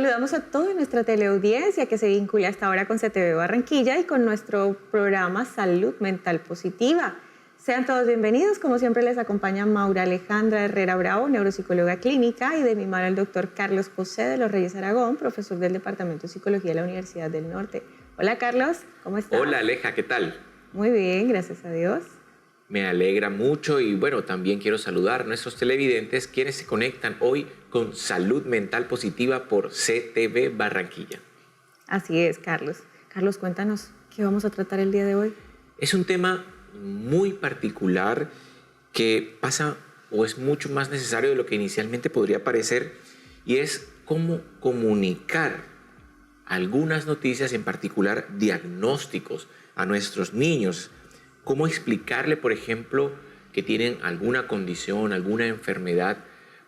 Saludamos a toda nuestra teleaudiencia que se vincula hasta ahora con CTV Barranquilla y con nuestro programa Salud Mental Positiva. Sean todos bienvenidos. Como siempre les acompaña Maura Alejandra Herrera Bravo, neuropsicóloga clínica, y de mi mano el doctor Carlos José de los Reyes Aragón, profesor del Departamento de Psicología de la Universidad del Norte. Hola Carlos, ¿cómo estás? Hola Aleja, ¿qué tal? Muy bien, gracias a Dios. Me alegra mucho y bueno, también quiero saludar a nuestros televidentes quienes se conectan hoy con Salud Mental Positiva por CTV Barranquilla. Así es, Carlos. Carlos, cuéntanos, ¿qué vamos a tratar el día de hoy? Es un tema muy particular que pasa o es mucho más necesario de lo que inicialmente podría parecer, y es cómo comunicar algunas noticias, en particular diagnósticos, a nuestros niños. Cómo explicarle, por ejemplo, que tienen alguna condición, alguna enfermedad,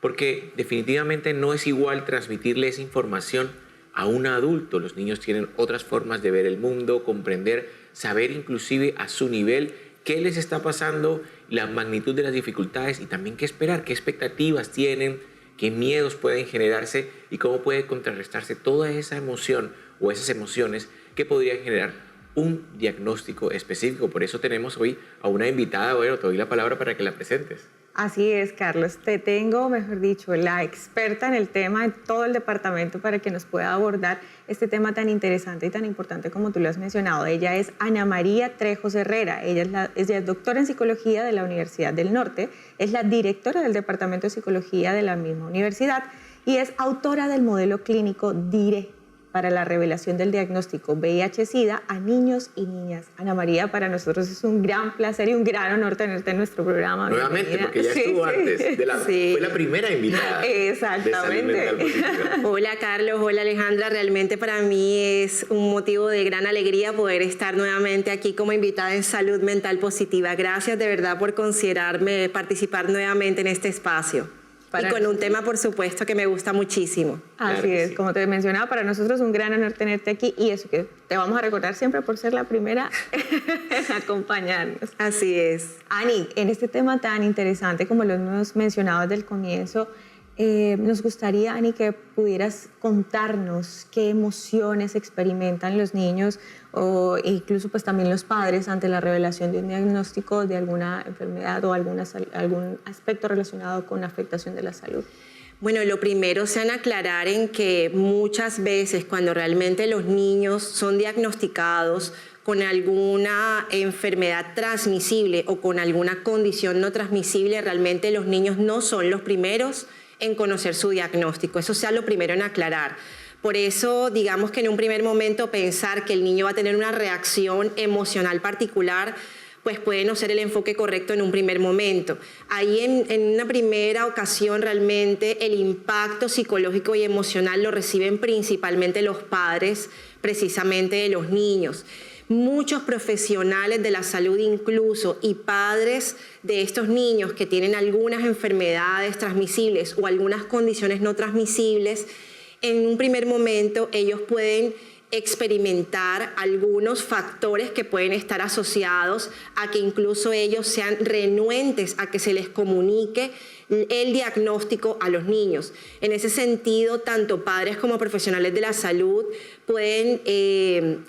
porque definitivamente no es igual transmitirle esa información a un adulto. Los niños tienen otras formas de ver el mundo, comprender, saber inclusive a su nivel qué les está pasando, la magnitud de las dificultades y también qué esperar, qué expectativas tienen, qué miedos pueden generarse y cómo puede contrarrestarse toda esa emoción o esas emociones que podrían generar un diagnóstico específico. Por eso tenemos hoy a una invitada. Bueno, te doy la palabra para que la presentes. Así es, Carlos. Te tengo, mejor dicho, la experta en el tema, en todo el departamento, para que nos pueda abordar este tema tan interesante y tan importante como tú lo has mencionado. Ella es Ana María Trejos Herrera. Ella es doctora en Psicología de la Universidad del Norte, es la directora del Departamento de Psicología de la misma universidad y es autora del modelo clínico DIRE para la revelación del diagnóstico VIH-Sida a niños y niñas. Ana María, para nosotros es un gran placer y un gran honor tenerte en nuestro programa. Nuevamente, porque ya estuvo antes. Fue la primera invitada. Exactamente. Hola Carlos, hola Alejandra. Realmente para mí es un motivo de gran alegría poder estar nuevamente aquí como invitada en Salud Mental Positiva. Gracias de verdad por considerarme participar nuevamente en este espacio. Y con un tema, por supuesto, que me gusta muchísimo. Así es, como te mencionaba, para nosotros es un gran honor tenerte aquí y eso que te vamos a recordar siempre por ser la primera en acompañarnos. Así es. Ani, en este tema tan interesante como lo hemos mencionado desde el comienzo, nos gustaría, Ani, que pudieras contarnos qué emociones experimentan los niños o incluso pues también los padres ante la revelación de un diagnóstico de alguna enfermedad o algún aspecto relacionado con afectación de la salud. Bueno, lo primero sean aclarar en que muchas veces cuando realmente los niños son diagnosticados con alguna enfermedad transmisible o con alguna condición no transmisible, realmente los niños no son los primeros en conocer su diagnóstico. Eso sea lo primero en aclarar. Por eso, digamos que en un primer momento pensar que el niño va a tener una reacción emocional particular, pues puede no ser el enfoque correcto en un primer momento. Ahí en una primera ocasión realmente el impacto psicológico y emocional lo reciben principalmente los padres, precisamente de los niños. Muchos profesionales de la salud incluso y padres de estos niños que tienen algunas enfermedades transmisibles o algunas condiciones no transmisibles, en un primer momento ellos pueden experimentar algunos factores que pueden estar asociados a que incluso ellos sean renuentes a que se les comunique el diagnóstico a los niños. En ese sentido, tanto padres como profesionales de la salud pueden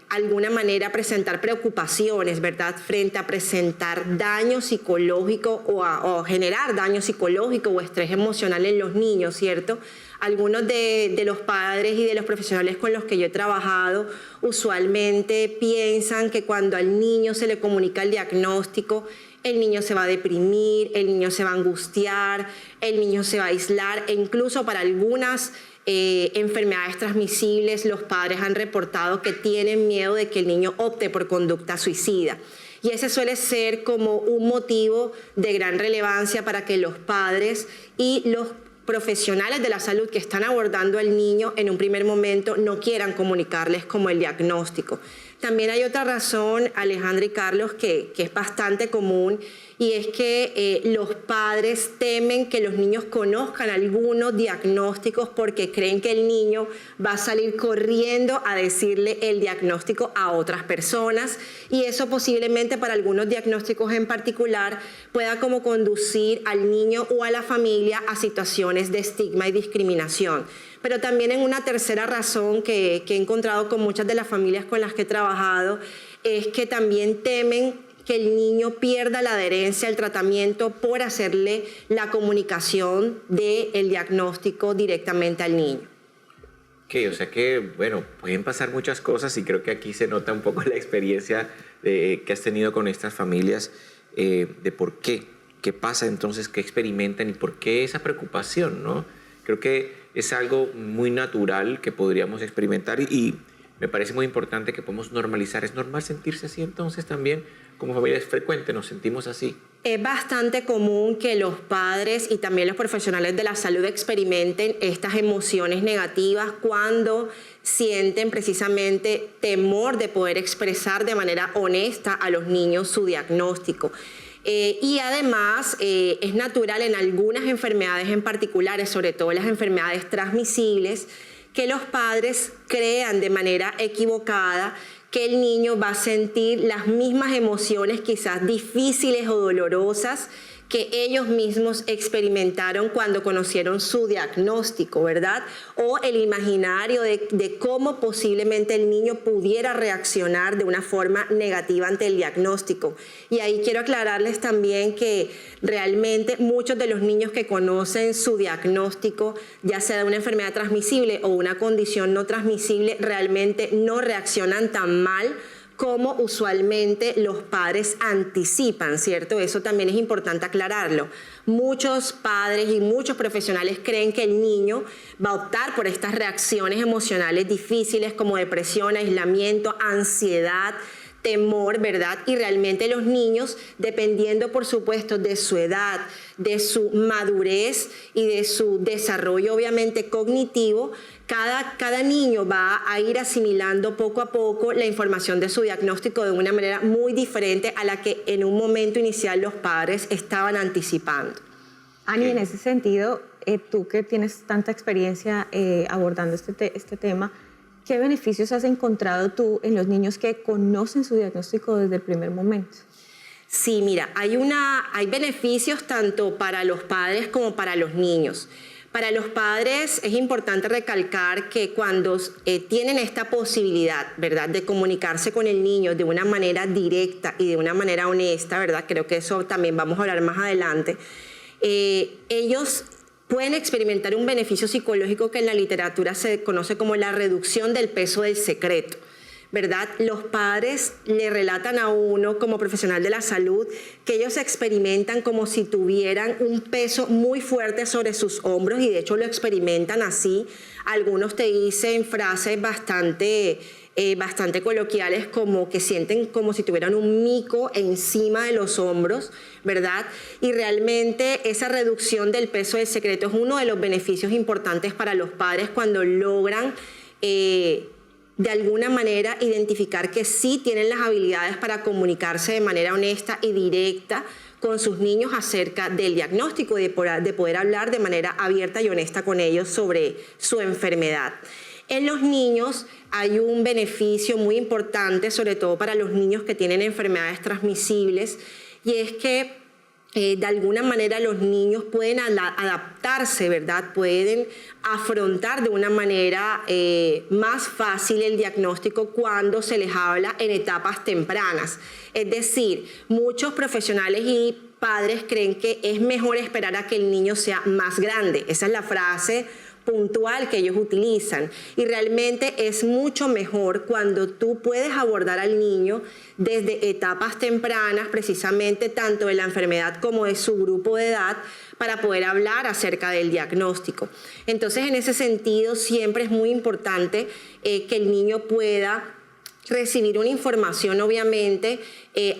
alguna manera presentar preocupaciones, ¿verdad?, frente a presentar daño psicológico o generar daño psicológico o estrés emocional en los niños, ¿cierto? Algunos de los padres y de los profesionales con los que yo he trabajado usualmente piensan que cuando al niño se le comunica el diagnóstico, el niño se va a deprimir, el niño se va a angustiar, el niño se va a aislar e incluso para algunas enfermedades transmisibles los padres han reportado que tienen miedo de que el niño opte por conducta suicida. Y ese suele ser como un motivo de gran relevancia para que los padres y los profesionales de la salud que están abordando al niño en un primer momento no quieran comunicarles como el diagnóstico. También hay otra razón, Alejandra y Carlos, que es bastante común, y es que los padres temen que los niños conozcan algunos diagnósticos porque creen que el niño va a salir corriendo a decirle el diagnóstico a otras personas, y eso posiblemente para algunos diagnósticos en particular pueda como conducir al niño o a la familia a situaciones de estigma y discriminación. pero también en una tercera razón que he encontrado con muchas de las familias con las que he trabajado, es que también temen que el niño pierda la adherencia al tratamiento por hacerle la comunicación del diagnóstico directamente al niño. O sea que, bueno, pueden pasar muchas cosas y creo que aquí se nota un poco la experiencia que has tenido con estas familias, de por qué pasa entonces, qué experimentan y por qué esa preocupación, ¿no? Creo que es algo muy natural que podríamos experimentar y me parece muy importante que podamos normalizar. ¿Es normal sentirse así entonces también? Como familia es frecuente, nos sentimos así. Es bastante común que los padres y también los profesionales de la salud experimenten estas emociones negativas cuando sienten precisamente temor de poder expresar de manera honesta a los niños su diagnóstico. Y además es natural en algunas enfermedades en particulares, sobre todo las enfermedades transmisibles, que los padres crean de manera equivocada que el niño va a sentir las mismas emociones quizás difíciles o dolorosas que ellos mismos experimentaron cuando conocieron su diagnóstico, ¿verdad? O el imaginario de cómo posiblemente el niño pudiera reaccionar de una forma negativa ante el diagnóstico. Y ahí quiero aclararles también que realmente muchos de los niños que conocen su diagnóstico, ya sea de una enfermedad transmisible o una condición no transmisible, realmente no reaccionan tan mal como usualmente los padres anticipan, ¿cierto? Eso también es importante aclararlo. Muchos padres y muchos profesionales creen que el niño va a optar por estas reacciones emocionales difíciles como depresión, aislamiento, ansiedad, temor, ¿verdad? Y realmente los niños, dependiendo por supuesto de su edad, de su madurez y de su desarrollo obviamente cognitivo, cada niño va a ir asimilando poco a poco la información de su diagnóstico de una manera muy diferente a la que en un momento inicial los padres estaban anticipando. Ani, en ese sentido, tú que tienes tanta experiencia abordando este tema, ¿qué beneficios has encontrado tú en los niños que conocen su diagnóstico desde el primer momento? Sí, mira, hay beneficios tanto para los padres como para los niños. Para los padres es importante recalcar que cuando tienen esta posibilidad, ¿verdad?, de comunicarse con el niño de una manera directa y de una manera honesta, ¿verdad?, creo que eso también vamos a hablar más adelante, ellos pueden experimentar un beneficio psicológico que en la literatura se conoce como la reducción del peso del secreto, ¿verdad? Los padres le relatan a uno como profesional de la salud que ellos experimentan como si tuvieran un peso muy fuerte sobre sus hombros y de hecho lo experimentan así. Algunos te dicen frases bastante coloquiales como que sienten como si tuvieran un mico encima de los hombros, ¿verdad? Y realmente esa reducción del peso del secreto es uno de los beneficios importantes para los padres cuando logran de alguna manera identificar que sí tienen las habilidades para comunicarse de manera honesta y directa con sus niños acerca del diagnóstico y de poder hablar de manera abierta y honesta con ellos sobre su enfermedad. En los niños hay un beneficio muy importante, sobre todo para los niños que tienen enfermedades transmisibles, y es que de alguna manera los niños pueden adaptarse, ¿verdad? Pueden afrontar de una manera más fácil el diagnóstico cuando se les habla en etapas tempranas. Es decir, muchos profesionales y padres creen que es mejor esperar a que el niño sea más grande. Esa es la frase puntual que ellos utilizan y realmente es mucho mejor cuando tú puedes abordar al niño desde etapas tempranas, precisamente tanto de la enfermedad como de su grupo de edad, para poder hablar acerca del diagnóstico. Entonces, en ese sentido, siempre es muy importante que el niño pueda recibir una información obviamente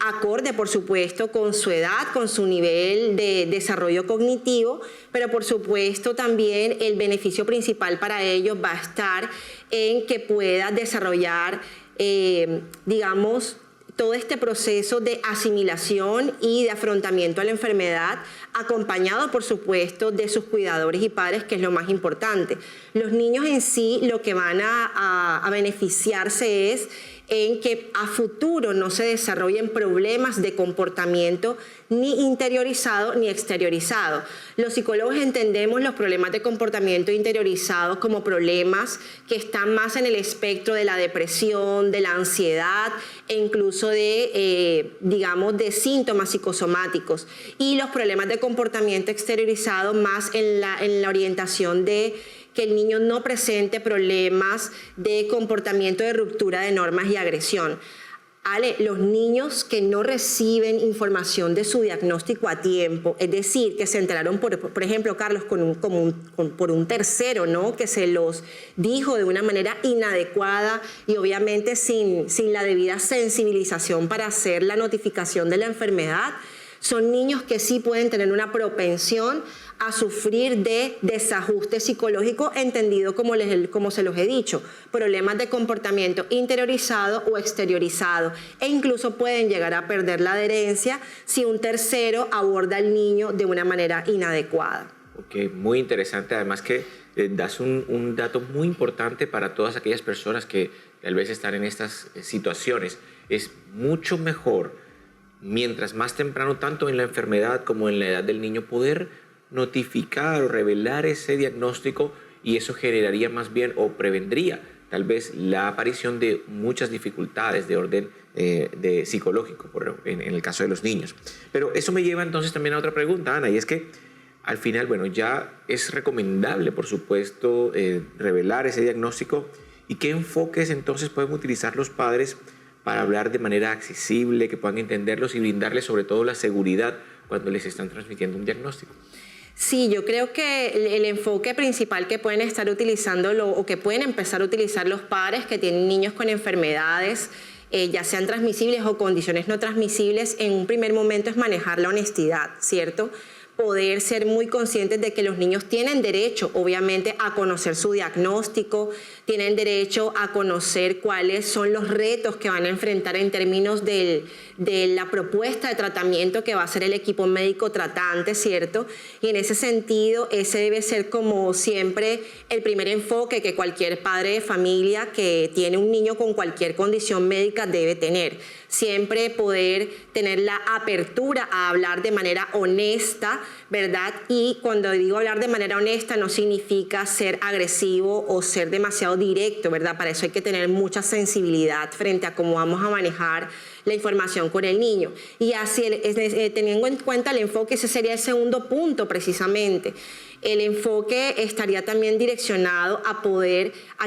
acorde, por supuesto, con su edad, con su nivel de desarrollo cognitivo, pero por supuesto también el beneficio principal para ellos va a estar en que pueda desarrollar, digamos, todo este proceso de asimilación y de afrontamiento a la enfermedad, acompañado, por supuesto, de sus cuidadores y padres, que es lo más importante. Los niños en sí lo que van a beneficiarse es en que a futuro no se desarrollen problemas de comportamiento ni interiorizado ni exteriorizado. Los psicólogos entendemos los problemas de comportamiento interiorizados como problemas que están más en el espectro de la depresión, de la ansiedad e incluso de, digamos, de síntomas psicosomáticos. Y los problemas de comportamiento exteriorizado más en la orientación de que el niño no presente problemas de comportamiento de ruptura de normas y agresión. Ale, los niños que no reciben información de su diagnóstico a tiempo, es decir, que se enteraron, por ejemplo, Carlos, por un tercero, ¿no? Que se los dijo de una manera inadecuada y obviamente sin la debida sensibilización para hacer la notificación de la enfermedad, son niños que sí pueden tener una propensión a sufrir de desajuste psicológico, entendido como se los he dicho, problemas de comportamiento interiorizado o exteriorizado, e incluso pueden llegar a perder la adherencia si un tercero aborda al niño de una manera inadecuada. Ok, muy interesante, además que das un dato muy importante para todas aquellas personas que tal vez están en estas situaciones. Es mucho mejor, mientras más temprano, tanto en la enfermedad como en la edad del niño, poder notificar o revelar ese diagnóstico, y eso generaría más bien o prevendría tal vez la aparición de muchas dificultades de orden psicológico en el caso de los niños. Pero eso me lleva entonces también a otra pregunta, Ana, y es que al final, bueno, ya es recomendable, por supuesto, revelar ese diagnóstico, y qué enfoques entonces pueden utilizar los padres para hablar de manera accesible, que puedan entenderlos y brindarles sobre todo la seguridad cuando les están transmitiendo un diagnóstico. Sí, yo creo que el enfoque principal que pueden estar utilizando o que pueden empezar a utilizar los padres que tienen niños con enfermedades, ya sean transmisibles o condiciones no transmisibles, en un primer momento es manejar la honestidad, ¿cierto? Poder ser muy conscientes de que los niños tienen derecho, obviamente, a conocer su diagnóstico, tienen derecho a conocer cuáles son los retos que van a enfrentar en términos de la propuesta de tratamiento que va a hacer el equipo médico tratante, ¿cierto? Y en ese sentido, ese debe ser como siempre el primer enfoque que cualquier padre de familia que tiene un niño con cualquier condición médica debe tener. Siempre poder tener la apertura a hablar de manera honesta, ¿verdad? Y cuando digo hablar de manera honesta no significa ser agresivo o ser demasiado directo, ¿verdad? Para eso hay que tener mucha sensibilidad frente a cómo vamos a manejar la información con el niño. Y así, teniendo en cuenta el enfoque, ese sería el segundo punto precisamente. El enfoque estaría también direccionado a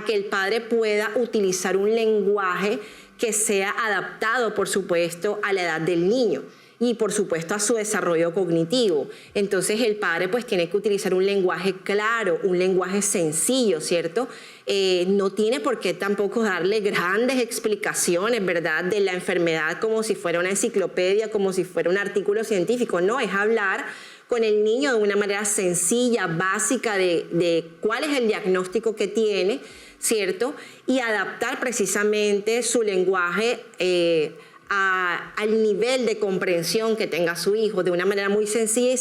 que el padre pueda utilizar un lenguaje que sea adaptado, por supuesto, a la edad del niño y, por supuesto, a su desarrollo cognitivo. Entonces, el padre pues tiene que utilizar un lenguaje claro, un lenguaje sencillo, ¿cierto? No tiene por qué tampoco darle grandes explicaciones, ¿verdad?, de la enfermedad como si fuera una enciclopedia, como si fuera un artículo científico. No, es hablar con el niño de una manera sencilla, básica, de cuál es el diagnóstico que tiene, ¿cierto? Y adaptar precisamente su lenguaje al nivel de comprensión que tenga su hijo, de una manera muy sencilla y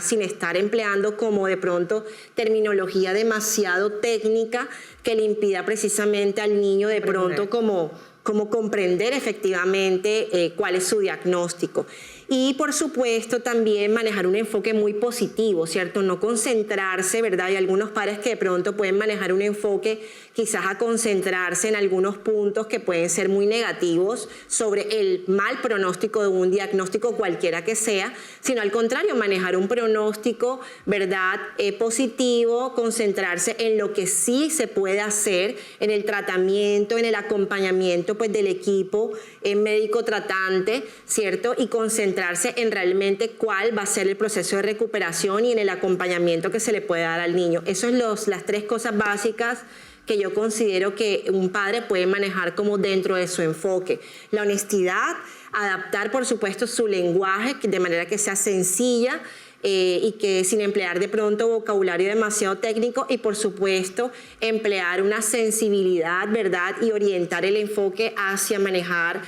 sin estar empleando como de pronto terminología demasiado técnica que le impida precisamente al niño de pronto como comprender efectivamente cuál es su diagnóstico. Y, por supuesto, también manejar un enfoque muy positivo, ¿cierto? No concentrarse, ¿verdad? Hay algunos padres que de pronto pueden manejar un enfoque quizás a concentrarse en algunos puntos que pueden ser muy negativos sobre el mal pronóstico de un diagnóstico cualquiera que sea, sino al contrario, manejar un pronóstico, ¿verdad?, positivo, concentrarse en lo que sí se puede hacer en el tratamiento, en el acompañamiento pues, del equipo médico tratante, ¿cierto? Y concentrarse en realmente cuál va a ser el proceso de recuperación y en el acompañamiento que se le puede dar al niño. Esas son las tres cosas básicas que yo considero que un padre puede manejar como dentro de su enfoque. La honestidad, adaptar por supuesto su lenguaje de manera que sea sencilla y que sin emplear de pronto vocabulario demasiado técnico y por supuesto emplear una sensibilidad, ¿verdad? Y orientar el enfoque hacia manejar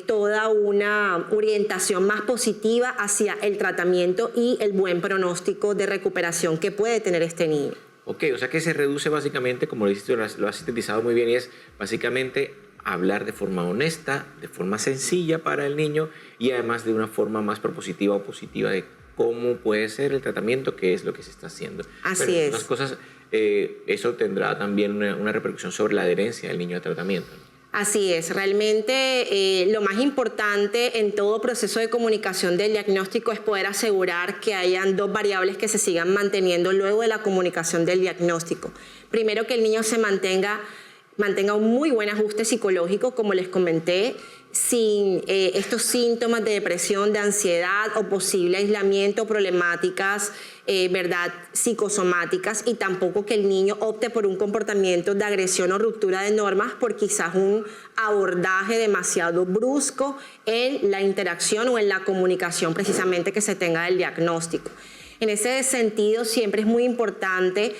toda una orientación más positiva hacia el tratamiento y el buen pronóstico de recuperación que puede tener este niño. Ok, o sea que se reduce básicamente, como lo has sintetizado muy bien, y es básicamente hablar de forma honesta, de forma sencilla para el niño y además de una forma más propositiva o positiva de cómo puede ser el tratamiento, qué es lo que se está haciendo. Así es. Las cosas, eso tendrá también una repercusión sobre la adherencia del niño al tratamiento, ¿no? Así es, realmente lo más importante en todo proceso de comunicación del diagnóstico es poder asegurar que hayan dos variables que se sigan manteniendo luego de la comunicación del diagnóstico. Primero, que el niño se mantenga un muy buen ajuste psicológico, como les comenté, sin estos síntomas de depresión, de ansiedad o posible aislamiento, problemáticas, ¿verdad?, psicosomáticas, y tampoco que el niño opte por un comportamiento de agresión o ruptura de normas por quizás un abordaje demasiado brusco en la interacción o en la comunicación precisamente que se tenga del diagnóstico. En ese sentido, siempre es muy importante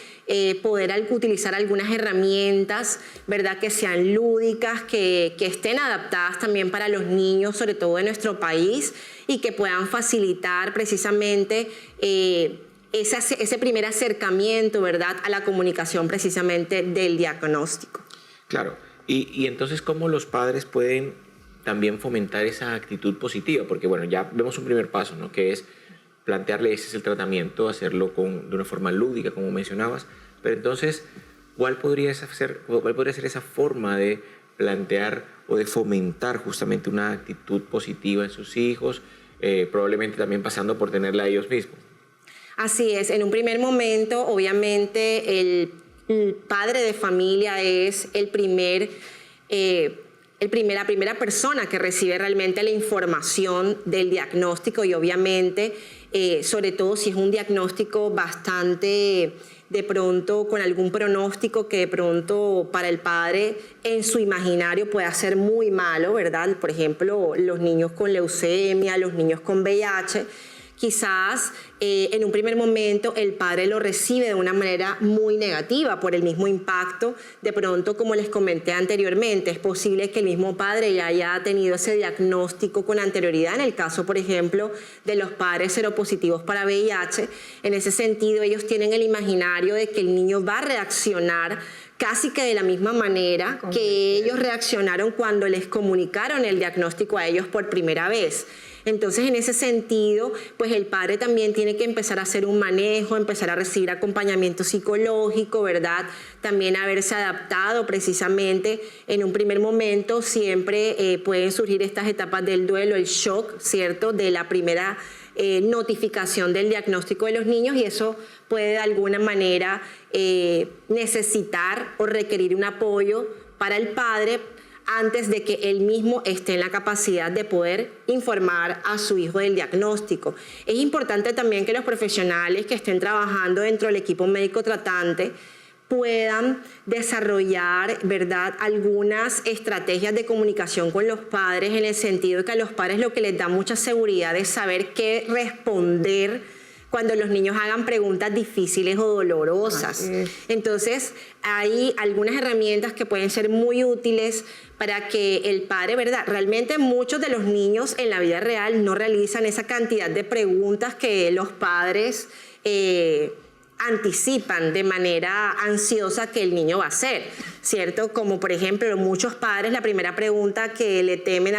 poder utilizar algunas herramientas, ¿verdad?, que sean lúdicas, que estén adaptadas también para los niños, sobre todo de nuestro país, y que puedan facilitar precisamente ese primer acercamiento, ¿verdad?, a la comunicación precisamente del diagnóstico. Claro, y entonces, ¿cómo los padres pueden también fomentar esa actitud positiva? Porque, bueno, ya vemos un primer paso, ¿no?, que es plantearle ese es el tratamiento, hacerlo de una forma lúdica, como mencionabas. Pero entonces, ¿cuál podría ser esa forma de plantear o de fomentar justamente una actitud positiva en sus hijos, probablemente también pasando por tenerla a ellos mismos? Así es, en un primer momento, obviamente, el padre de familia es la primera persona que recibe realmente la información del diagnóstico y obviamente, sobre todo si es un diagnóstico bastante, de pronto con algún pronóstico que de pronto para el padre en su imaginario puede ser muy malo, ¿verdad? Por ejemplo, los niños con leucemia, los niños con VIH. Quizás en un primer momento el padre lo recibe de una manera muy negativa por el mismo impacto. De pronto, como les comenté anteriormente, es posible que el mismo padre ya haya tenido ese diagnóstico con anterioridad, en el caso, por ejemplo, de los padres seropositivos para VIH. En ese sentido, ellos tienen el imaginario de que el niño va a reaccionar casi que de la misma manera que ellos reaccionaron cuando les comunicaron el diagnóstico a ellos por primera vez. Entonces, en ese sentido, pues el padre también tiene que empezar a hacer un manejo, empezar a recibir acompañamiento psicológico, ¿verdad? También haberse adaptado precisamente en un primer momento. Siempre pueden surgir estas etapas del duelo, el shock, ¿cierto?, de la primera notificación del diagnóstico de los niños, y eso puede de alguna manera necesitar o requerir un apoyo para el padre antes de que él mismo esté en la capacidad de poder informar a su hijo del diagnóstico. Es importante también que los profesionales que estén trabajando dentro del equipo médico tratante puedan desarrollar, ¿verdad?, algunas estrategias de comunicación con los padres, en el sentido de que a los padres lo que les da mucha seguridad es saber qué responder cuando los niños hagan preguntas difíciles o dolorosas. Entonces, hay algunas herramientas que pueden ser muy útiles para que el padre, ¿verdad? Realmente muchos de los niños en la vida real no realizan esa cantidad de preguntas que los padres anticipan de manera ansiosa que el niño va a hacer, ¿cierto? Como por ejemplo, muchos padres, la primera pregunta que le temen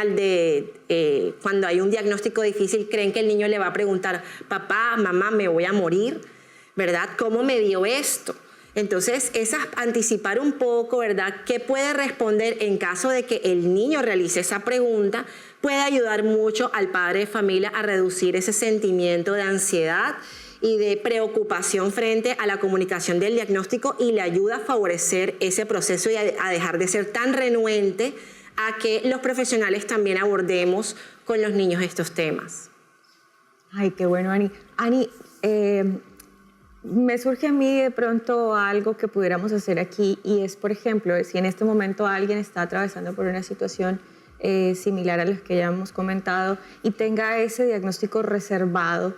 cuando hay un diagnóstico difícil, creen que el niño le va a preguntar: papá, mamá, ¿me voy a morir? ¿Verdad? ¿Cómo me dio esto? Entonces, anticipar un poco, ¿verdad?, qué puede responder en caso de que el niño realice esa pregunta, puede ayudar mucho al padre de familia a reducir ese sentimiento de ansiedad y de preocupación frente a la comunicación del diagnóstico, y le ayuda a favorecer ese proceso y a dejar de ser tan renuente a que los profesionales también abordemos con los niños estos temas. Ay, qué bueno, Ani. Ani, me surge a mí de pronto algo que pudiéramos hacer aquí, y es, por ejemplo, si en este momento alguien está atravesando por una situación similar a las que ya hemos comentado y tenga ese diagnóstico reservado,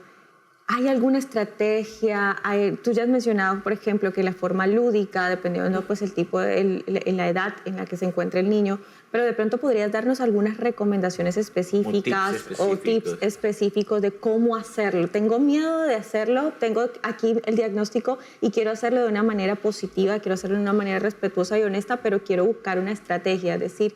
¿hay alguna estrategia? Tú ya has mencionado, por ejemplo, que la forma lúdica, dependiendo pues el tipo, la edad en la que se encuentra el niño, pero de pronto podrías darnos algunas recomendaciones específicas o tips específicos de cómo hacerlo. Tengo miedo de hacerlo, tengo aquí el diagnóstico y quiero hacerlo de una manera positiva, quiero hacerlo de una manera respetuosa y honesta, pero quiero buscar una estrategia, es decir,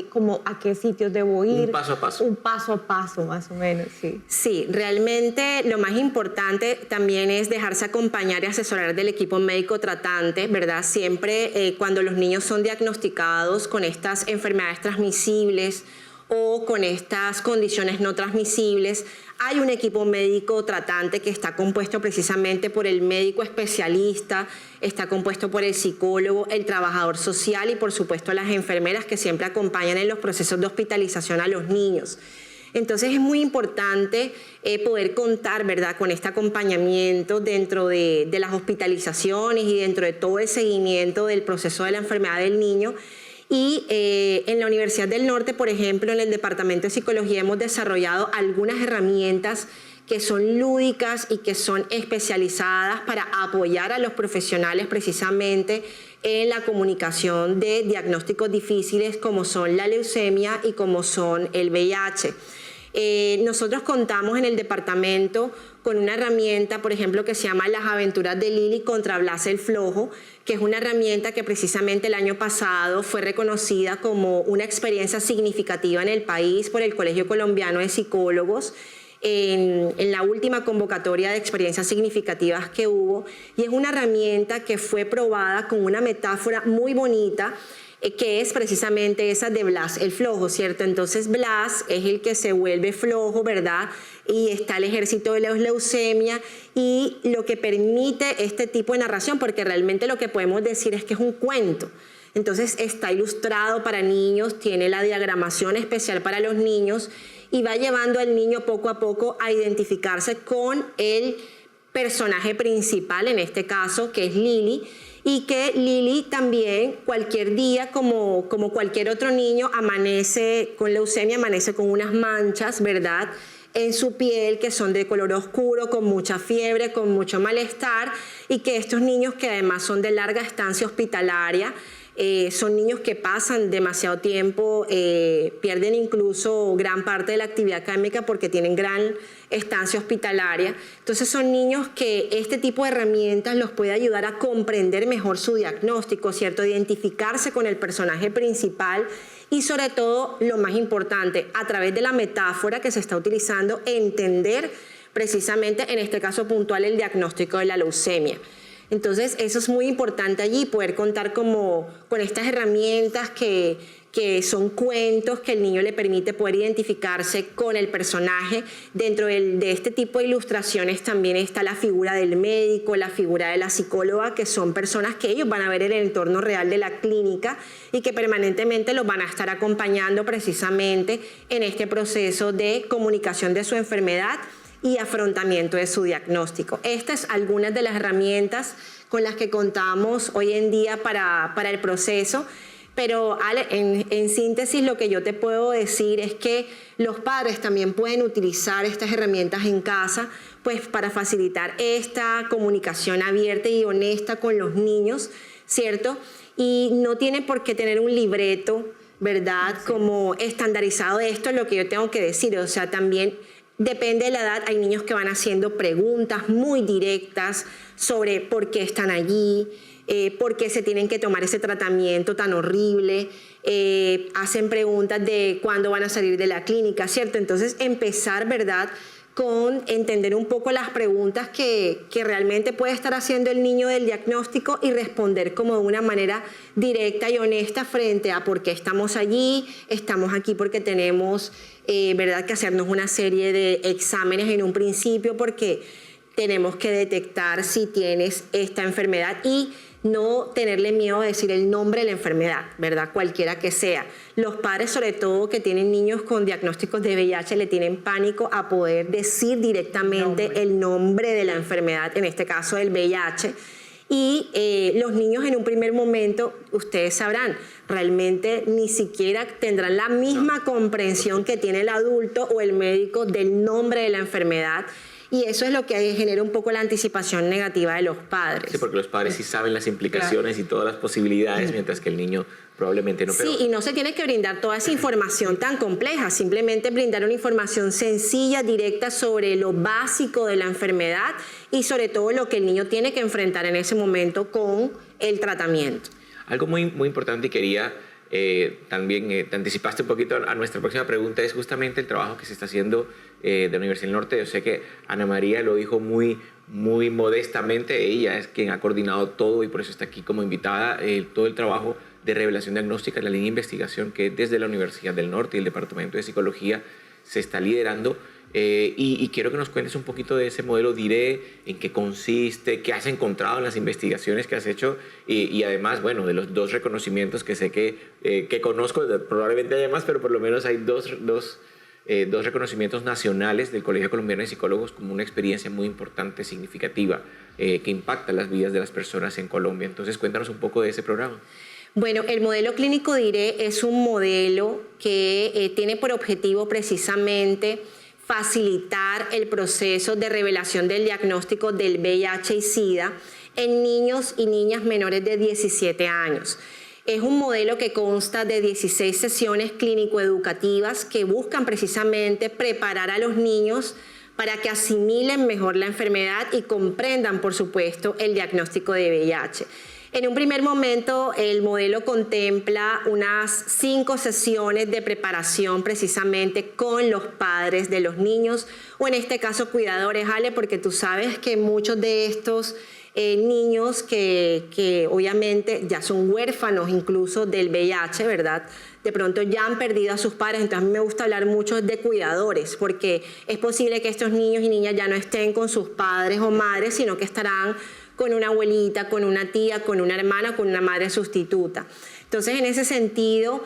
como a qué sitios debo ir. Un paso a paso. Un paso a paso, más o menos, sí. Sí, realmente lo más importante también es dejarse acompañar y asesorar del equipo médico tratante, ¿verdad? Siempre cuando los niños son diagnosticados con estas enfermedades transmisibles o con estas condiciones no transmisibles, hay un equipo médico tratante que está compuesto precisamente por el médico especialista, está compuesto por el psicólogo, el trabajador social y por supuesto las enfermeras que siempre acompañan en los procesos de hospitalización a los niños. Entonces es muy importante poder contar, ¿verdad?, con este acompañamiento dentro de las hospitalizaciones y dentro de todo el seguimiento del proceso de la enfermedad del niño. Y en la Universidad del Norte, por ejemplo, en el Departamento de Psicología hemos desarrollado algunas herramientas que son lúdicas y que son especializadas para apoyar a los profesionales precisamente en la comunicación de diagnósticos difíciles como son la leucemia y como son el VIH. Nosotros contamos en el departamento con una herramienta, por ejemplo, que se llama Las Aventuras de Lili contra Blas el Flojo, que es una herramienta que precisamente el año pasado fue reconocida como una experiencia significativa en el país por el Colegio Colombiano de Psicólogos en la última convocatoria de experiencias significativas que hubo, y es una herramienta que fue probada con una metáfora muy bonita que es precisamente esa de Blas el Flojo, ¿cierto? Entonces Blas es el que se vuelve flojo, ¿verdad? Y está el ejército de la leucemia, y lo que permite este tipo de narración, porque realmente lo que podemos decir es que es un cuento. Entonces está ilustrado para niños, tiene la diagramación especial para los niños y va llevando al niño poco a poco a identificarse con el personaje principal, en este caso, que es Lili, y que Lili también cualquier día, como cualquier otro niño, amanece con leucemia, amanece con unas manchas, ¿verdad?, en su piel que son de color oscuro, con mucha fiebre, con mucho malestar, y que estos niños, que además son de larga estancia hospitalaria, son niños que pasan demasiado tiempo, pierden incluso gran parte de la actividad académica porque tienen gran estancia hospitalaria. Entonces son niños que este tipo de herramientas los puede ayudar a comprender mejor su diagnóstico, ¿cierto? Identificarse con el personaje principal y, sobre todo, lo más importante, a través de la metáfora que se está utilizando, entender precisamente, en este caso puntual, el diagnóstico de la leucemia. Entonces eso es muy importante allí, poder contar con estas herramientas que son cuentos, que el niño le permite poder identificarse con el personaje. Dentro de este tipo de ilustraciones también está la figura del médico, la figura de la psicóloga, que son personas que ellos van a ver en el entorno real de la clínica y que permanentemente los van a estar acompañando precisamente en este proceso de comunicación de su enfermedad y afrontamiento de su diagnóstico. Estas son algunas de las herramientas con las que contamos hoy en día para el proceso, pero Ale, en síntesis lo que yo te puedo decir es que los padres también pueden utilizar estas herramientas en casa, pues para facilitar esta comunicación abierta y honesta con los niños, ¿cierto? Y no tiene por qué tener un libreto, ¿verdad?, como estandarizado de esto es lo que yo tengo que decir, o sea, también depende de la edad, hay niños que van haciendo preguntas muy directas sobre por qué están allí, por qué se tienen que tomar ese tratamiento tan horrible, hacen preguntas de cuándo van a salir de la clínica, ¿cierto? Entonces empezar, ¿verdad?, con entender un poco las preguntas que realmente puede estar haciendo el niño del diagnóstico y responder como de una manera directa y honesta frente a por qué estamos allí, estamos aquí porque tenemos, ¿verdad?, que hacernos una serie de exámenes en un principio porque tenemos que detectar si tienes esta enfermedad y no tenerle miedo a decir el nombre de la enfermedad, ¿verdad?, cualquiera que sea. Los padres, sobre todo, que tienen niños con diagnósticos de VIH, le tienen pánico a poder decir directamente el nombre de la enfermedad, en este caso del VIH. Y los niños en un primer momento, ustedes sabrán, realmente ni siquiera tendrán la misma comprensión que tiene el adulto o el médico del nombre de la enfermedad. Y eso es lo que genera un poco la anticipación negativa de los padres. Sí, porque los padres sí saben las implicaciones y todas las posibilidades, mientras que el niño probablemente no. Sí, y no se tiene que brindar toda esa información tan compleja, simplemente brindar una información sencilla, directa sobre lo básico de la enfermedad y sobre todo lo que el niño tiene que enfrentar en ese momento con el tratamiento. Algo muy importante y quería también, te anticipaste un poquito a nuestra próxima pregunta, es justamente el trabajo que se está haciendo de la Universidad del Norte. Yo sé que Ana María lo dijo muy modestamente, ella es quien ha coordinado todo y por eso está aquí como invitada, todo el trabajo de revelación diagnóstica, la línea de investigación que desde la Universidad del Norte y el Departamento de Psicología se está liderando. Y quiero que nos cuentes un poquito de ese modelo DIRE, en qué consiste, qué has encontrado en las investigaciones que has hecho y además, bueno, de los 2 reconocimientos que sé que conozco, probablemente haya más, pero por lo menos hay dos reconocimientos nacionales del Colegio Colombiano de Psicólogos como una experiencia muy importante, significativa, que impacta las vidas de las personas en Colombia. Entonces, cuéntanos un poco de ese programa. Bueno, el modelo clínico DIRE es un modelo que tiene por objetivo precisamente facilitar el proceso de revelación del diagnóstico del VIH y SIDA en niños y niñas menores de 17 años. Es un modelo que consta de 16 sesiones clínico-educativas que buscan precisamente preparar a los niños para que asimilen mejor la enfermedad y comprendan, por supuesto, el diagnóstico de VIH. En un primer momento, el modelo contempla unas 5 sesiones de preparación precisamente con los padres de los niños, o en este caso cuidadores, Ale, porque tú sabes que muchos de estos niños que obviamente ya son huérfanos incluso del VIH, ¿verdad? De pronto ya han perdido a sus padres, entonces a mí me gusta hablar mucho de cuidadores, porque es posible que estos niños y niñas ya no estén con sus padres o madres, sino que estarán con una abuelita, con una tía, con una hermana, con una madre sustituta. Entonces, en ese sentido,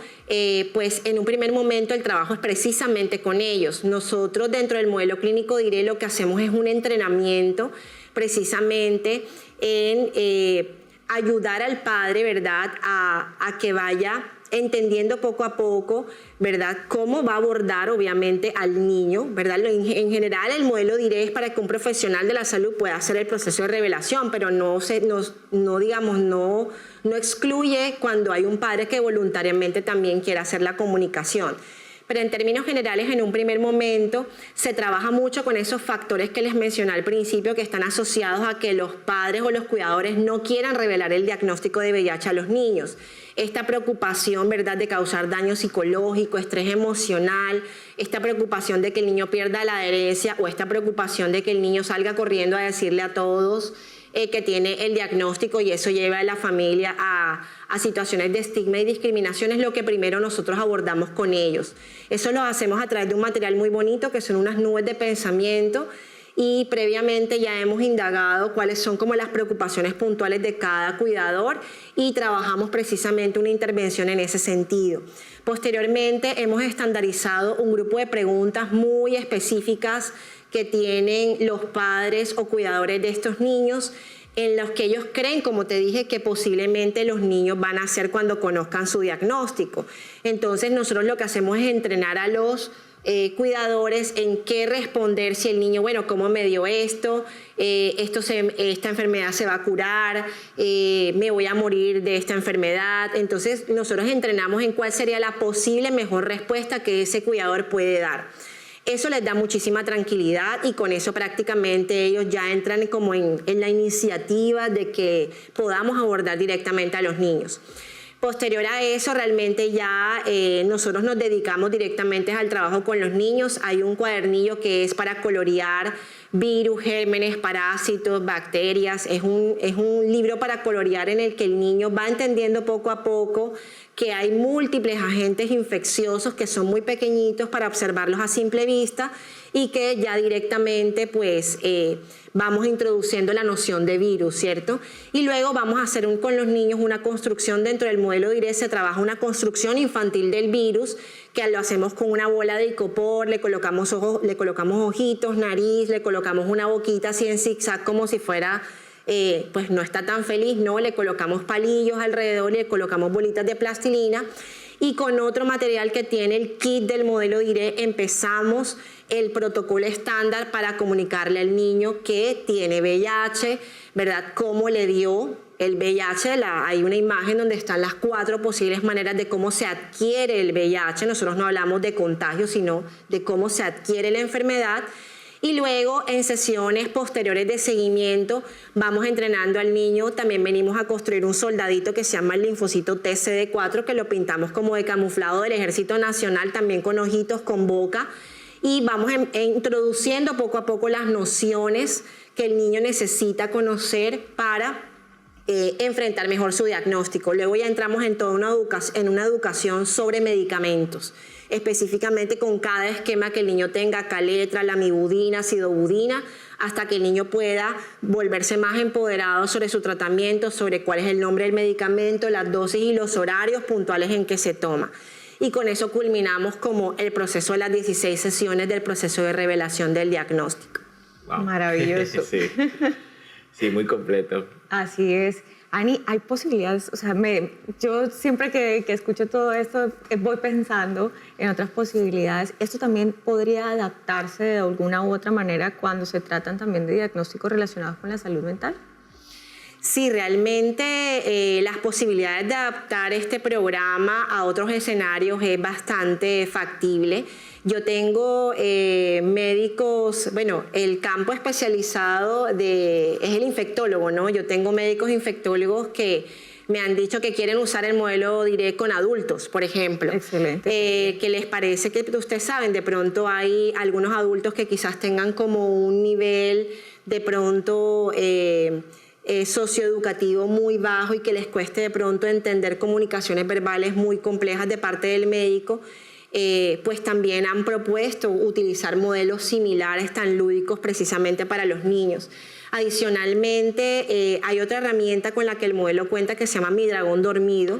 pues en un primer momento el trabajo es precisamente con ellos. Nosotros dentro del modelo clínico DIRE lo que hacemos es un entrenamiento precisamente en ayudar al padre, ¿verdad?, a que vaya entendiendo poco a poco, ¿verdad?, cómo va a abordar obviamente al niño, ¿verdad? En general el modelo DIRE es para que un profesional de la salud pueda hacer el proceso de revelación, pero no excluye cuando hay un padre que voluntariamente también quiera hacer la comunicación. Pero en términos generales, en un primer momento, se trabaja mucho con esos factores que les mencioné al principio, que están asociados a que los padres o los cuidadores no quieran revelar el diagnóstico de VIH a los niños. Esta preocupación, ¿verdad?, de causar daño psicológico, estrés emocional, esta preocupación de que el niño pierda la adherencia o esta preocupación de que el niño salga corriendo a decirle a todos que tiene el diagnóstico y eso lleva a la familia a situaciones de estigma y discriminación, es lo que primero nosotros abordamos con ellos. Eso lo hacemos a través de un material muy bonito que son unas nubes de pensamiento y previamente ya hemos indagado cuáles son como las preocupaciones puntuales de cada cuidador y trabajamos precisamente una intervención en ese sentido. Posteriormente hemos estandarizado un grupo de preguntas muy específicas que tienen los padres o cuidadores de estos niños, en los que ellos creen, como te dije, que posiblemente los niños van a hacer cuando conozcan su diagnóstico. Entonces nosotros lo que hacemos es entrenar a los cuidadores en qué responder si el niño, bueno, ¿cómo me dio esto? Esta enfermedad se va a curar, me voy a morir de esta enfermedad. Entonces nosotros entrenamos en cuál sería la posible mejor respuesta que ese cuidador puede dar. Eso les da muchísima tranquilidad y con eso prácticamente ellos ya entran como en la iniciativa de que podamos abordar directamente a los niños. Posterior a eso, realmente ya nosotros nos dedicamos directamente al trabajo con los niños. Hay un cuadernillo que es para colorear virus, gérmenes, parásitos, bacterias. Es un libro para colorear en el que el niño va entendiendo poco a poco que hay múltiples agentes infecciosos que son muy pequeñitos para observarlos a simple vista y que ya directamente pues vamos introduciendo la noción de virus, ¿cierto? Y luego vamos a hacer con los niños una construcción dentro del modelo DIRE, se trabaja una construcción infantil del virus que lo hacemos con una bola de icopor, le colocamos ojitos, nariz, le colocamos una boquita así en zigzag como si fuera... pues no está tan feliz, no, le colocamos palillos alrededor, le colocamos bolitas de plastilina y con otro material que tiene el kit del modelo DIRE empezamos el protocolo estándar para comunicarle al niño que tiene VIH, ¿verdad? Cómo le dio, el VIH, hay una imagen donde están las 4 posibles maneras de cómo se adquiere el VIH. Nosotros no hablamos de contagio, sino de cómo se adquiere la enfermedad. Y luego en sesiones posteriores de seguimiento vamos entrenando al niño. También venimos a construir un soldadito que se llama el linfocito TCD4, que lo pintamos como de camuflado del Ejército Nacional, también con ojitos, con boca. Y vamos introduciendo poco a poco las nociones que el niño necesita conocer para enfrentar mejor su diagnóstico. Luego ya entramos en toda una educación sobre medicamentos, específicamente con cada esquema que el niño tenga, caletra, lamivudina, sidobudina, hasta que el niño pueda volverse más empoderado sobre su tratamiento, sobre cuál es el nombre del medicamento, las dosis y los horarios puntuales en que se toma. Y con eso culminamos como el proceso de las 16 sesiones del proceso de revelación del diagnóstico. Wow. Maravilloso. Sí. Sí, muy completo. Así es. Ani, hay posibilidades, o sea, yo siempre que escucho todo esto voy pensando en otras posibilidades. ¿Esto también podría adaptarse de alguna u otra manera cuando se tratan también de diagnósticos relacionados con la salud mental? Sí, realmente las posibilidades de adaptar este programa a otros escenarios es bastante factible. Yo tengo médicos, bueno, el campo especializado es el infectólogo, ¿no? Yo tengo médicos infectólogos que me han dicho que quieren usar el modelo DIRECT con adultos, por ejemplo. Excelente. Que les parece que, ustedes saben, de pronto hay algunos adultos que quizás tengan como un nivel de pronto socioeducativo muy bajo y que les cueste de pronto entender comunicaciones verbales muy complejas de parte del médico. Pues también han propuesto utilizar modelos similares tan lúdicos precisamente para los niños. Adicionalmente, hay otra herramienta con la que el modelo cuenta que se llama Mi Dragón Dormido.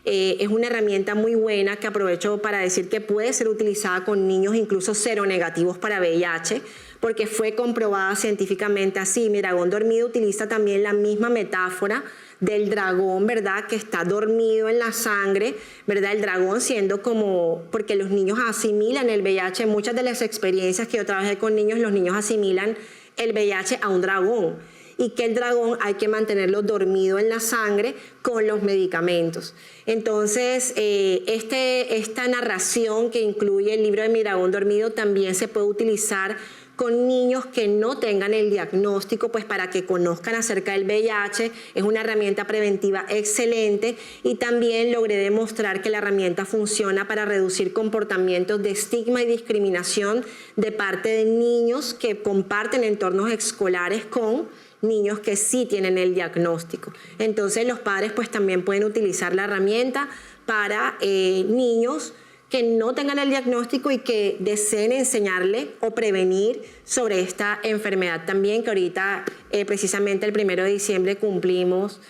Es una herramienta muy buena que aprovecho para decir que puede ser utilizada con niños incluso seronegativos para VIH, porque fue comprobada científicamente así. Mi Dragón Dormido utiliza también la misma metáfora del dragón, ¿verdad?, que está dormido en la sangre, ¿verdad? El dragón siendo como, porque los niños asimilan el VIH, muchas de las experiencias que yo trabajé con niños, los niños asimilan el VIH a un dragón, y que el dragón hay que mantenerlo dormido en la sangre con los medicamentos. Entonces, esta narración que incluye el libro de Mi Dragón Dormido también se puede utilizar con niños que no tengan el diagnóstico, pues para que conozcan acerca del VIH. Es una herramienta preventiva excelente, y también logré demostrar que la herramienta funciona para reducir comportamientos de estigma y discriminación de parte de niños que comparten entornos escolares con niños que sí tienen el diagnóstico. Entonces los padres pues también pueden utilizar la herramienta para niños que no tengan el diagnóstico y que deseen enseñarle o prevenir sobre esta enfermedad también, que ahorita precisamente el 1 de diciembre cumplimos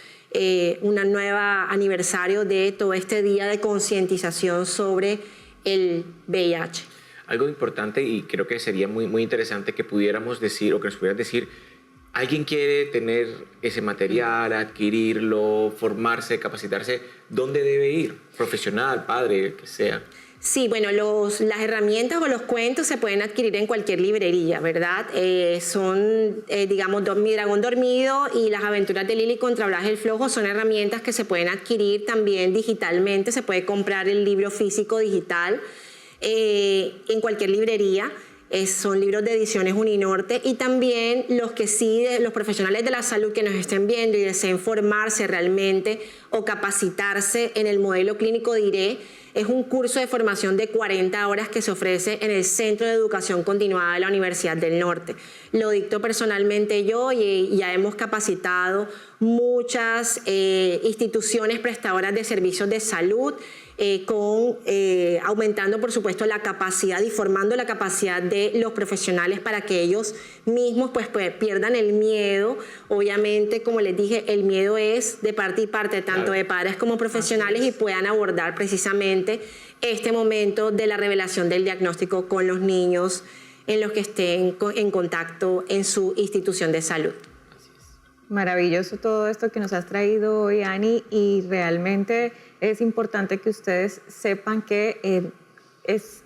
un nuevo aniversario de todo este día de concientización sobre el VIH. Algo importante, y creo que sería muy interesante que pudiéramos decir, o que nos pudieras decir, alguien quiere tener ese material, adquirirlo, formarse, capacitarse, ¿dónde debe ir? Profesional, padre, que sea. Sí, bueno, las herramientas o los cuentos se pueden adquirir en cualquier librería, ¿verdad? Digamos, Mi Dragón Dormido y Las Aventuras de Lily contra Blas el Flojo son herramientas que se pueden adquirir también digitalmente. Se puede comprar el libro físico digital en cualquier librería. Son libros de Ediciones Uninorte, y también los profesionales de la salud que nos estén viendo y deseen formarse realmente o capacitarse en el modelo clínico DIRECT. Es un curso de formación de 40 horas que se ofrece en el Centro de Educación Continuada de la Universidad del Norte. Lo dicto personalmente yo, y ya hemos capacitado muchas instituciones prestadoras de servicios de salud, aumentando por supuesto la capacidad y formando la capacidad de los profesionales para que ellos mismos pues pierdan el miedo. Obviamente, como les dije, el miedo es de parte y parte, tanto de padres como profesionales, y puedan abordar precisamente este momento de la revelación del diagnóstico con los niños en los que estén en contacto en su institución de salud. Maravilloso todo esto que nos has traído hoy, Ani, y realmente es importante que ustedes sepan que es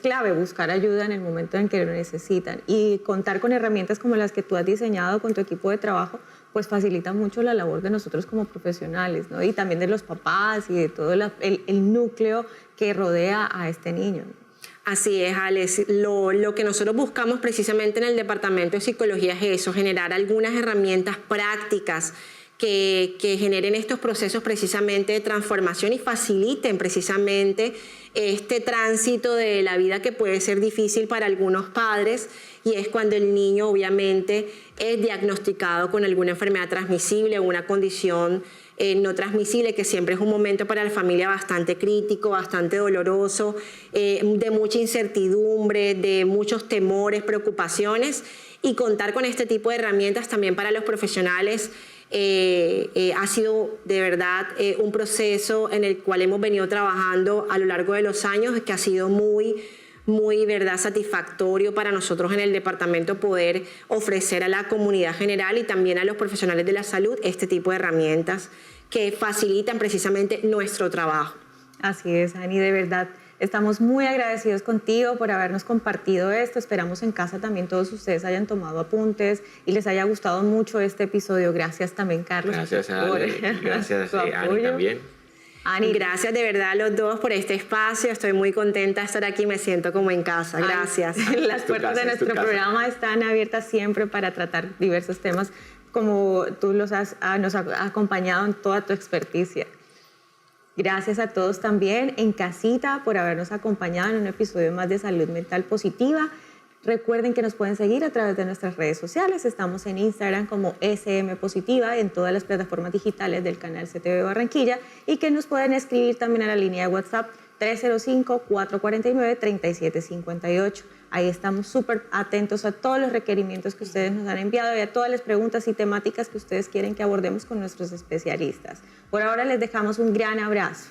clave buscar ayuda en el momento en que lo necesitan, y contar con herramientas como las que tú has diseñado con tu equipo de trabajo pues facilita mucho la labor de nosotros como profesionales, ¿no? Y también de los papás y de todo el núcleo que rodea a este niño. Así es, Alex. Lo que nosotros buscamos precisamente en el Departamento de Psicología es eso, generar algunas herramientas prácticas que generen estos procesos precisamente de transformación y faciliten precisamente este tránsito de la vida que puede ser difícil para algunos padres, y es cuando el niño obviamente es diagnosticado con alguna enfermedad transmisible o una condición no transmisible, que siempre es un momento para la familia bastante crítico, bastante doloroso, de mucha incertidumbre, de muchos temores, preocupaciones, y contar con este tipo de herramientas también para los profesionales ha sido de verdad un proceso en el cual hemos venido trabajando a lo largo de los años, que ha sido muy verdad satisfactorio para nosotros en el departamento poder ofrecer a la comunidad general y también a los profesionales de la salud este tipo de herramientas que facilitan precisamente nuestro trabajo. Así es, Ani, de verdad. Estamos muy agradecidos contigo por habernos compartido esto. Esperamos en casa también todos ustedes hayan tomado apuntes y les haya gustado mucho este episodio. Gracias también, Carlos. Gracias, Ale. Gracias, Ani, también. Ani, gracias de verdad a los dos por este espacio. Estoy muy contenta de estar aquí, me siento como en casa. Gracias. Las puertas de nuestro programa están abiertas siempre para tratar diversos temas como tú nos has acompañado en toda tu experticia. Gracias a todos también en casita por habernos acompañado en un episodio más de Salud Mental Positiva. Recuerden que nos pueden seguir a través de nuestras redes sociales. Estamos en Instagram como SM Positiva, en todas las plataformas digitales del canal CTV Barranquilla, y que nos pueden escribir también a la línea de WhatsApp 305-449-3758. Ahí estamos súper atentos a todos los requerimientos que ustedes nos han enviado y a todas las preguntas y temáticas que ustedes quieren que abordemos con nuestros especialistas. Por ahora les dejamos un gran abrazo.